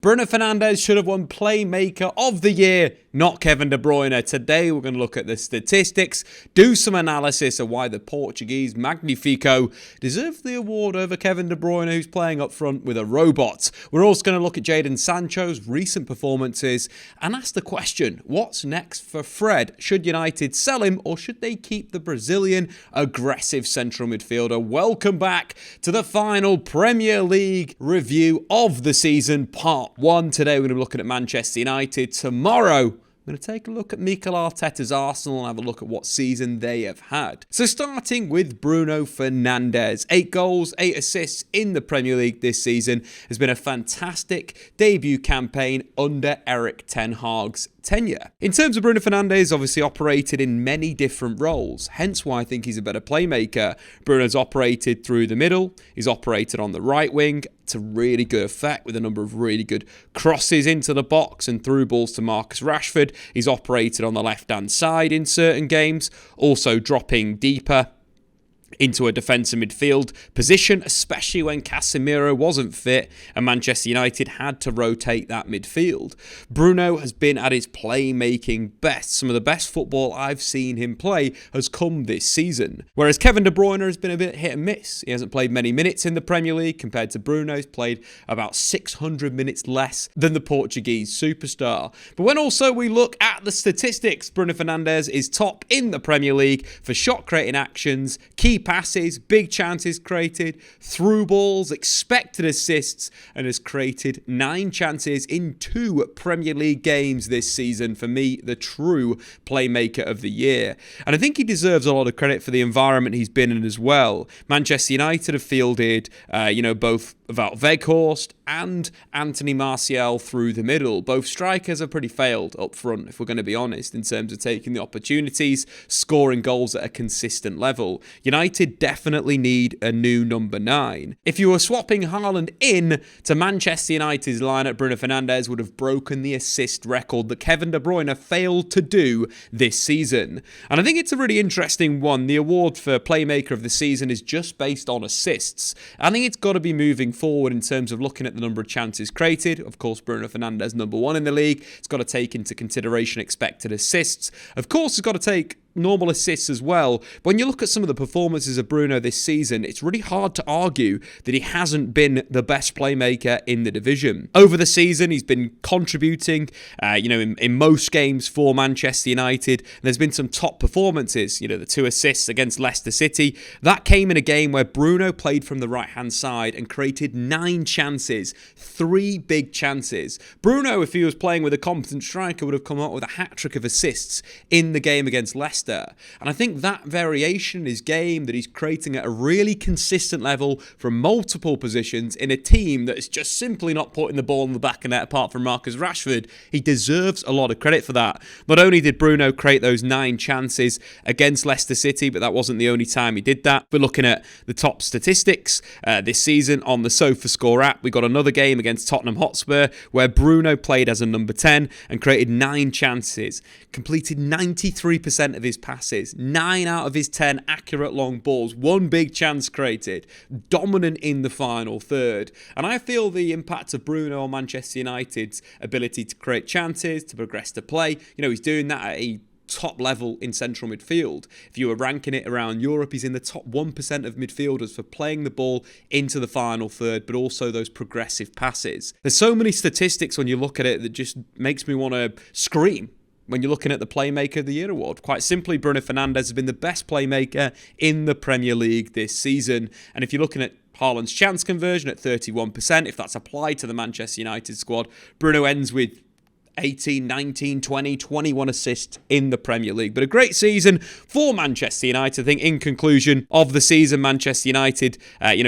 Bruno Fernandes should have won Playmaker of the Year, not Kevin De Bruyne. Today we're going to look at the statistics, do some analysis of why the Portuguese Magnifico deserve the award over Kevin De Bruyne, who's playing up front with a robot. We're also going to look at Jadon Sancho's recent performances and ask the question, what's next for Fred? Should United sell him or should they keep the Brazilian aggressive central midfielder? Welcome back to the final Premier League review of the season, part 1. Today we're going to be looking at Manchester United. Tomorrow we're going to take a look at Mikel Arteta's Arsenal and have a look at what season they have had. So starting with Bruno Fernandes. 8 goals, 8 assists in the Premier League this season. Has been a fantastic debut campaign under Erik Ten Hag's tenure. In terms of Bruno Fernandes, obviously operated in many different roles, hence why I think he's a better playmaker. Bruno's operated through the middle, he's operated on the right wing to really good effect with a number of really good crosses into the box and through balls to Marcus Rashford. He's operated on the left-hand side in certain games, also dropping deeper into a defensive midfield position, especially when Casemiro wasn't fit and Manchester United had to rotate that midfield. Bruno has been at his playmaking best. Some of the best football I've seen him play has come this season. Whereas Kevin De Bruyne has been a bit hit and miss. He hasn't played many minutes in the Premier League compared to Bruno. He's played about 600 minutes less than the Portuguese superstar. But when also we look at the statistics, Bruno Fernandes is top in the Premier League for shot creating actions, key passes, big chances created, through balls, expected assists, and has created 9 chances in 2 Premier League games this season. For me, the true playmaker of the year. And I think he deserves a lot of credit for the environment he's been in as well. Manchester United have fielded, both Wout Weghorst and Anthony Martial through the middle. Both strikers have pretty failed up front, if we're going to be honest, in terms of taking the opportunities, scoring goals at a consistent level. United definitely need a new number 9. If you were swapping Haaland in to Manchester United's lineup, Bruno Fernandes would have broken the assist record that Kevin De Bruyne failed to do this season. And I think it's a really interesting one. The award for Playmaker of the season is just based on assists. I think it's got to be moving forward in terms of looking at the number of chances created. Of course, Bruno Fernandes, number 1 in the league. It's got to take into consideration expected assists. Of course, it's got to take normal assists as well. But when you look at some of the performances of Bruno this season, it's really hard to argue that he hasn't been the best playmaker in the division. Over the season, he's been contributing, in most games for Manchester United. And there's been some top performances, the 2 assists against Leicester City. That came in a game where Bruno played from the right-hand side and created 9 chances, 3 big chances. Bruno, if he was playing with a competent striker, would have come up with a hat-trick of assists in the game against Leicester. And I think that variation in his game that he's creating at a really consistent level from multiple positions in a team that is just simply not putting the ball in the back of net apart from Marcus Rashford, he deserves a lot of credit for that. Not only did Bruno create those 9 chances against Leicester City, but that wasn't the only time he did that. We're looking at the top statistics this season on the SofaScore app. We got another game against Tottenham Hotspur where Bruno played as a number 10 and created 9 chances, completed 93% of his passes, 9 out of his 10 accurate long balls, 1 big chance created, dominant in the final third. And I feel the impact of Bruno on Manchester United's ability to create chances, to progress to play, he's doing that at a top level in central midfield. If you were ranking it around Europe, he's in the top 1% of midfielders for playing the ball into the final third, but also those progressive passes. There's so many statistics when you look at it that just makes me want to scream when you're looking at the Playmaker of the Year award. Quite simply, Bruno Fernandes has been the best playmaker in the Premier League this season. And if you're looking at Haaland's chance conversion at 31%, if that's applied to the Manchester United squad, Bruno ends with 18, 19, 20, 21 assists in the Premier League. But a great season for Manchester United. I think in conclusion of the season, Manchester United,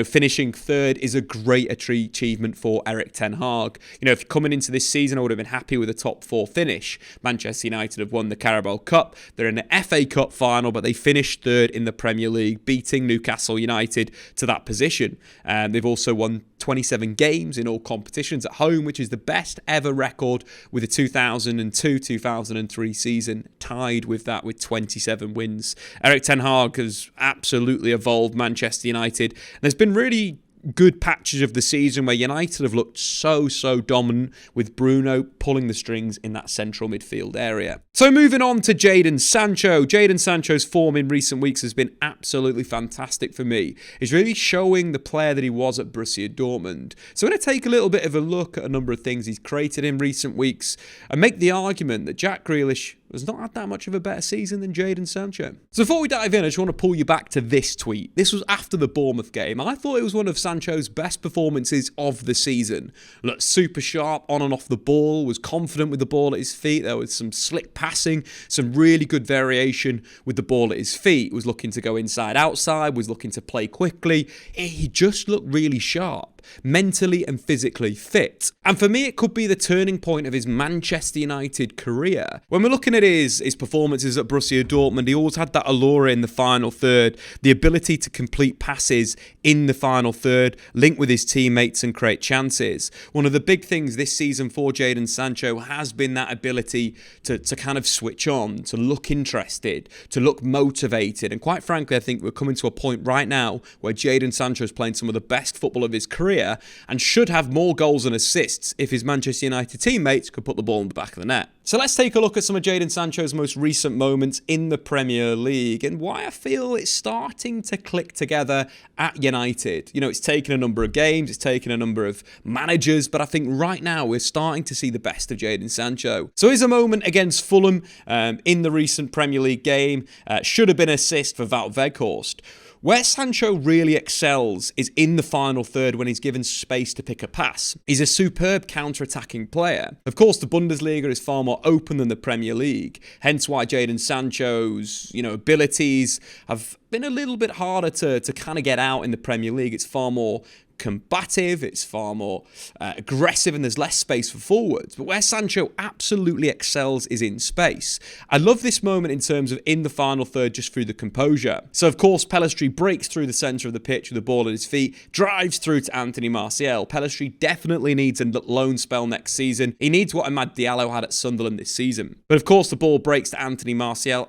finishing 3rd is a great achievement for Erik Ten Hag. If coming into this season, I would have been happy with a top 4 finish. Manchester United have won the Carabao Cup. They're in the FA Cup final, but they finished 3rd in the Premier League, beating Newcastle United to that position. They've also won 27 games in all competitions at home, which is the best ever record with the 2002-2003 season, tied with that with 27 wins. Erik Ten Hag has absolutely evolved Manchester United. There's been really good patches of the season where United have looked so dominant, with Bruno pulling the strings in that central midfield area. So moving on to Jadon Sancho. Jadon Sancho's form in recent weeks has been absolutely fantastic for me. He's really showing the player that he was at Borussia Dortmund. So I'm going to take a little bit of a look at a number of things he's created in recent weeks and make the argument that Jack Grealish has not had that much of a better season than Jadon Sancho. So before we dive in, I just want to pull you back to this tweet. This was after the Bournemouth game. I thought it was one of Sancho's best performances of the season. Looked super sharp on and off the ball, was confident with the ball at his feet. There was some slick passing, some really good variation with the ball at his feet. Was looking to go inside, outside, was looking to play quickly. He just looked really sharp, mentally and physically fit. And for me, it could be the turning point of his Manchester United career. When we're looking at his performances at Borussia Dortmund, he always had that allure in the final third, the ability to complete passes in the final third, link with his teammates and create chances. One of the big things this season for Jadon Sancho has been that ability to kind of switch on, to look interested, to look motivated. And quite frankly, I think we're coming to a point right now where Jadon Sancho is playing some of the best football of his career and should have more goals and assists if his Manchester United teammates could put the ball in the back of the net. So let's take a look at some of Jadon Sancho's most recent moments in the Premier League and why I feel it's starting to click together at United. You know, it's taken a number of games, it's taken a number of managers, but I think right now we're starting to see the best of Jadon Sancho. So here's a moment against Fulham in the recent Premier League game. Should have been an assist for Wout Weghorst. Where Sancho really excels is in the final third when he's given space to pick a pass. He's a superb counter-attacking player. Of course, the Bundesliga is far more open than the Premier League, hence why Jadon Sancho's, abilities have been a little bit harder to kind of get out in the Premier League. It's far more combative, it's far more aggressive, and there's less space for forwards. But where Sancho absolutely excels is in space. I love this moment in terms of in the final third just through the composure. So of course Pellistri breaks through the centre of the pitch with the ball at his feet, drives through to Anthony Martial. Pellistri definitely needs a loan spell next season. He needs what Amad Diallo had at Sunderland this season. But of course the ball breaks to Anthony Martial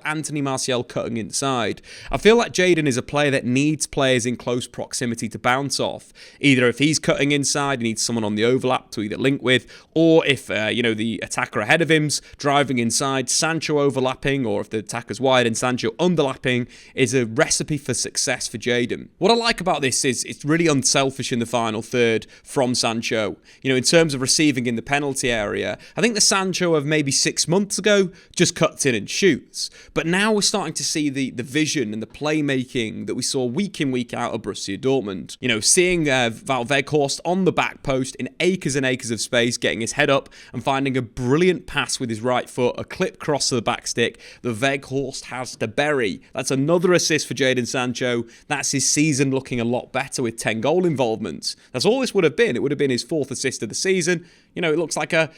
cutting inside. I feel like Jadon is a player that needs players in close proximity to bounce off. Either if he's cutting inside, he needs someone on the overlap to either link with, or if, the attacker ahead of him's driving inside, Sancho overlapping, or if the attacker's wide and Sancho underlapping, is a recipe for success for Jadon. What I like about this is it's really unselfish in the final third from Sancho. In terms of receiving in the penalty area, I think the Sancho of maybe 6 months ago just cuts in and shoots. But now we're starting to see the vision and the playmaking that we saw week in, week out of Borussia Dortmund. Seeing Wout Weghorst on the back post in acres and acres of space, getting his head up and finding a brilliant pass with his right foot, a clip cross to the back stick that Weghorst has to bury. That's another assist for Jadon Sancho. That's his season looking a lot better with 10 goal involvements. That's all this would have been. It would have been his 4th assist of the season. It looks like a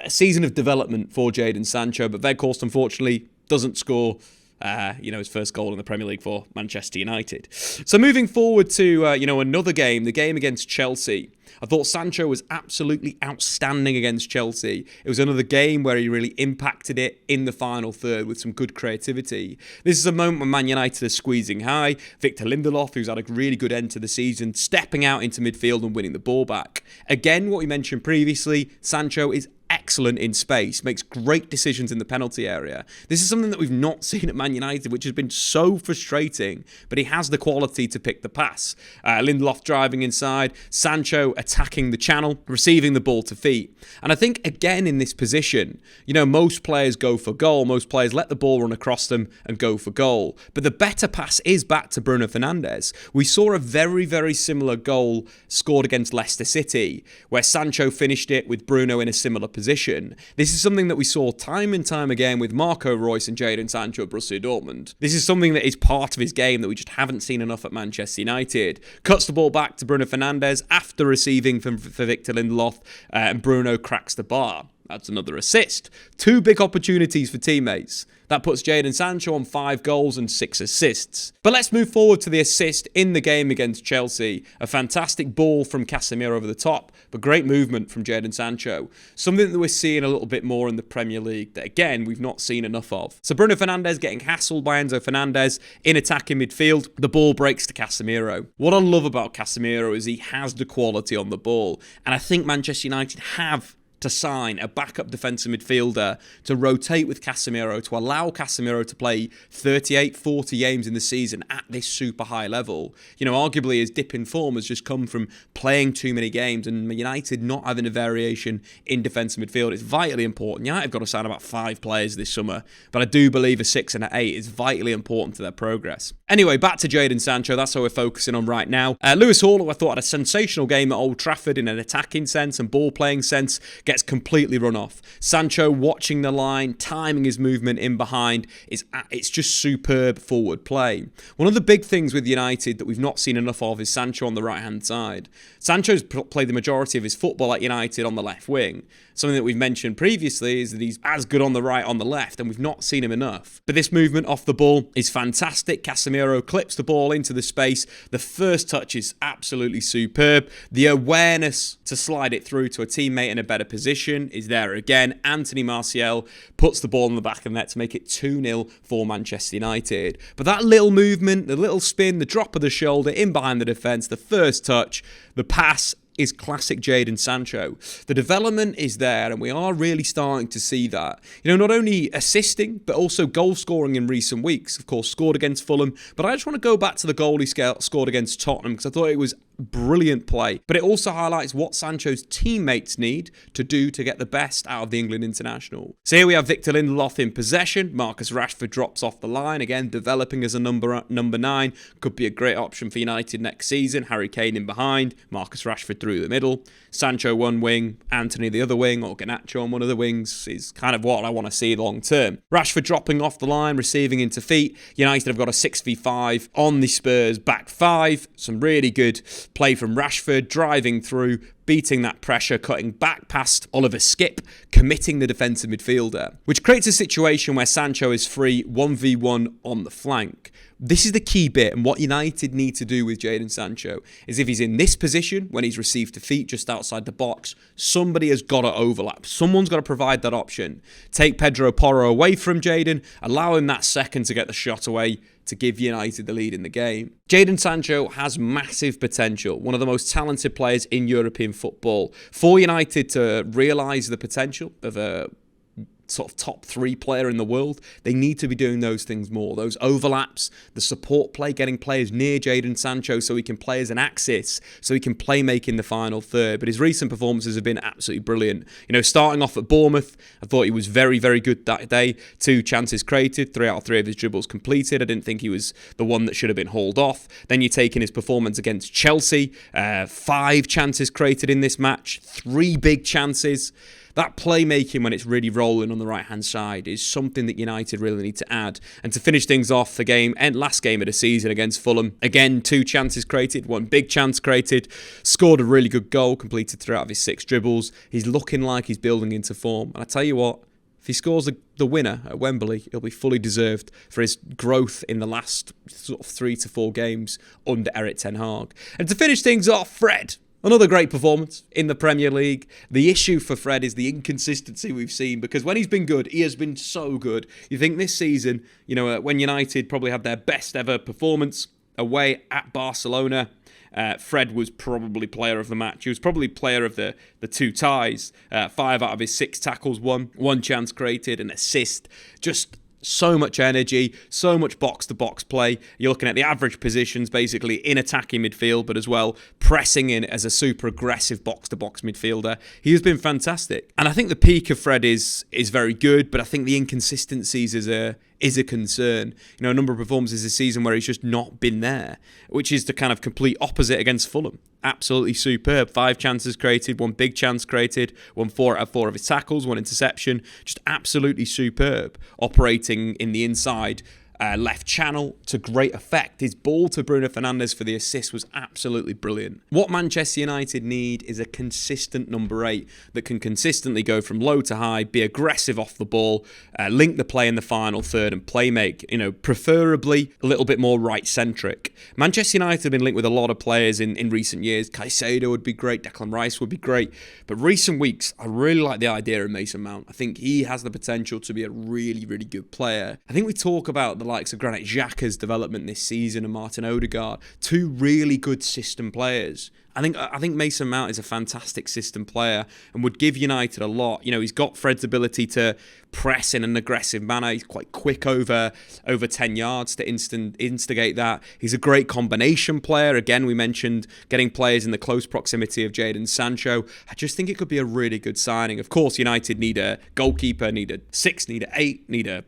season of development for Jadon Sancho, but Weghorst unfortunately doesn't score his first goal in the Premier League for Manchester United. So moving forward to, another game, the game against Chelsea. I thought Sancho was absolutely outstanding against Chelsea. It was another game where he really impacted it in the final third with some good creativity. This is a moment when Man United are squeezing high. Victor Lindelof, who's had a really good end to the season, stepping out into midfield and winning the ball back. Again, what we mentioned previously, Sancho is excellent in space, makes great decisions in the penalty area. This is something that we've not seen at Man United, which has been so frustrating, but he has the quality to pick the pass. Lindelof driving inside, Sancho attacking the channel, receiving the ball to feet. And I think, again, in this position, most players go for goal, most players let the ball run across them and go for goal. But the better pass is back to Bruno Fernandes. We saw a very, very similar goal scored against Leicester City, where Sancho finished it with Bruno in a similar position. This is something that we saw time and time again with Marco Reus and Jadon Sancho at Borussia Dortmund. This is something that is part of his game that we just haven't seen enough at Manchester United. Cuts the ball back to Bruno Fernandes after receiving for Victor Lindelof, and Bruno cracks the bar. That's another assist. 2 big opportunities for teammates. That puts Jadon Sancho on 5 goals and 6 assists. But let's move forward to the assist in the game against Chelsea. A fantastic ball from Casemiro over the top, but great movement from Jadon Sancho. Something that we're seeing a little bit more in the Premier League that, again, we've not seen enough of. So Bruno Fernandes getting hassled by Enzo Fernandez in attacking midfield. The ball breaks to Casemiro. What I love about Casemiro is he has the quality on the ball. And I think Manchester United have to sign a backup defensive midfielder to rotate with Casemiro, to allow Casemiro to play 38, 40 games in the season at this super high level. You know, arguably his dip in form has just come from playing too many games and United not having a variation in defensive midfield. It's vitally important. United have got to sign about 5 players this summer, but I do believe a 6 and an 8 is vitally important to their progress. Anyway, back to Jadon Sancho. That's what we're focusing on right now. Lewis Hall, who I thought had a sensational game at Old Trafford in an attacking sense and ball playing sense, gets completely run off. Sancho watching the line, timing his movement in behind. It's just superb forward play. One of the big things with United that we've not seen enough of is Sancho on the right-hand side. Sancho's played the majority of his football at United on the left wing. Something that we've mentioned previously is that he's as good on the right on the left, and we've not seen him enough. But this movement off the ball is fantastic. Casemiro clips the ball into the space. The first touch is absolutely superb. The awareness to slide it through to a teammate in a better position is there again. Anthony Martial puts the ball in the back of the net to make it 2-0 for Manchester United. But that little movement, the little spin, the drop of the shoulder in behind the defence, the first touch, the pass is classic Jadon Sancho. The development is there and we are really starting to see that. You know, not only assisting, but also goal scoring in recent weeks. Of course, scored against Fulham, but I just want to go back to the goal he scored against Tottenham because I thought it was brilliant play. But it also highlights what Sancho's teammates need to do to get the best out of the England international. So here we have Victor Lindelof in possession. Marcus Rashford drops off the line. Again, developing as a number 9. Could be a great option for United next season. Harry Kane in behind. Marcus Rashford through the middle. Sancho one wing. Anthony the other wing. Or Garnacho on one of the wings is kind of what I want to see long term. Rashford dropping off the line, receiving into feet. United have got a 6v5 on the Spurs back 5. Some really good play from Rashford, driving through, beating that pressure, cutting back past Oliver Skipp, committing the defensive midfielder, which creates a situation where Sancho is free 1v1 on the flank. This is the key bit, and what United need to do with Jadon Sancho is if he's in this position, when he's received defeat just outside the box, somebody has got to overlap. Someone's got to provide that option. Take Pedro Porro away from Jadon, allow him that second to get the shot away to give United the lead in the game. Jadon Sancho has massive potential, one of the most talented players in European football. For United to realise the potential of a sort of top 3 player in the world, they need to be doing those things more. Those overlaps, the support play, getting players near Jadon Sancho so he can play as an axis, so he can play make in the final third. But his recent performances have been absolutely brilliant. You know, starting off at Bournemouth, I thought he was very, very good that day. 2 chances created, 3 out of 3 of his dribbles completed. I didn't think he was the one that should have been hauled off. Then you take in his performance against Chelsea, 5 chances created in this match, 3 big chances. That playmaking when it's really rolling on the right-hand side is something that United really need to add. And to finish things off, the last game of the season against Fulham, again, 2 chances created, 1 big chance created, scored a really good goal, completed 3 out of his 6 dribbles. He's looking like he's building into form. And I tell you what, if he scores the winner at Wembley, it'll be fully deserved for his growth in the last sort of 3 to 4 games under Erik Ten Hag. And to finish things off, Fred. Another great performance in the Premier League. The issue for Fred is the inconsistency we've seen, because when he's been good, he has been so good. You think this season, you know, when United probably had their best ever performance away at Barcelona, Fred was probably player of the match. He was probably player of the 2 ties. 5 out of his 6 tackles won, 1 chance created, an assist. Just so much energy, so much box-to-box play. You're looking at the average positions basically in attacking midfield, but as well pressing in as a super aggressive box-to-box midfielder. He has been fantastic. And I think the peak of Fred is very good, but I think the inconsistencies is a concern. You know, a number of performances this season where he's just not been there, which is the kind of complete opposite against Fulham. Absolutely superb. 5 chances created, 1 big chance created, won 4 out of 4 of his tackles, 1 interception. Just absolutely superb. Operating in the inside left channel to great effect. His ball to Bruno Fernandes for the assist was absolutely brilliant. What Manchester United need is a consistent number 8 that can consistently go from low to high, be aggressive off the ball, link the play in the final third and play make, preferably a little bit more right-centric. Manchester United have been linked with a lot of players in recent years. Caicedo would be great, Declan Rice would be great, but recent weeks, I really like the idea of Mason Mount. I think he has the potential to be a really, really good player. I think we talk about the likes of Granit Xhaka's development this season and Martin Odegaard, 2 really good system players. I think Mason Mount is a fantastic system player and would give United a lot. He's got Fred's ability to press in an aggressive manner. He's quite quick over 10 yards to instigate that. He's a great combination player. Again, we mentioned getting players in the close proximity of Jadon Sancho. I just think it could be a really good signing. Of course, United need a goalkeeper, need a 6, need a 8, need a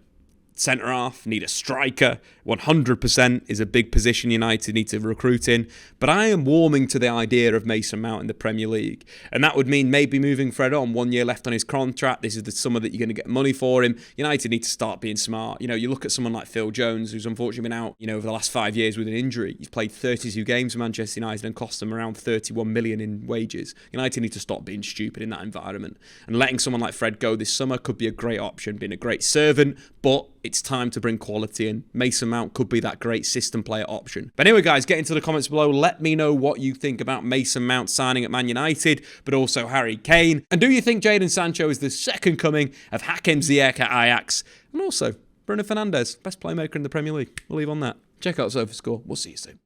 centre-half, need a striker. 100% is a big position United need to recruit in. But I am warming to the idea of Mason Mount in the Premier League. And that would mean maybe moving Fred on. 1 year left on his contract. This is the summer that you're going to get money for him. United need to start being smart. You look at someone like Phil Jones, who's unfortunately been out, over the last 5 years with an injury. He's played 32 games for Manchester United and cost them around 31 million in wages. United need to stop being stupid in that environment. And letting someone like Fred go this summer could be a great option, being a great servant, but it's time to bring quality in. Mason Mount could be that great system player option. But anyway, guys, get into the comments below. Let me know what you think about Mason Mount signing at Man United, but also Harry Kane. And do you think Jadon Sancho is the second coming of Hakim Ziyech at Ajax? And also, Bruno Fernandes, best playmaker in the Premier Leave. We'll leave on that. Check out SofaScore. We'll see you soon.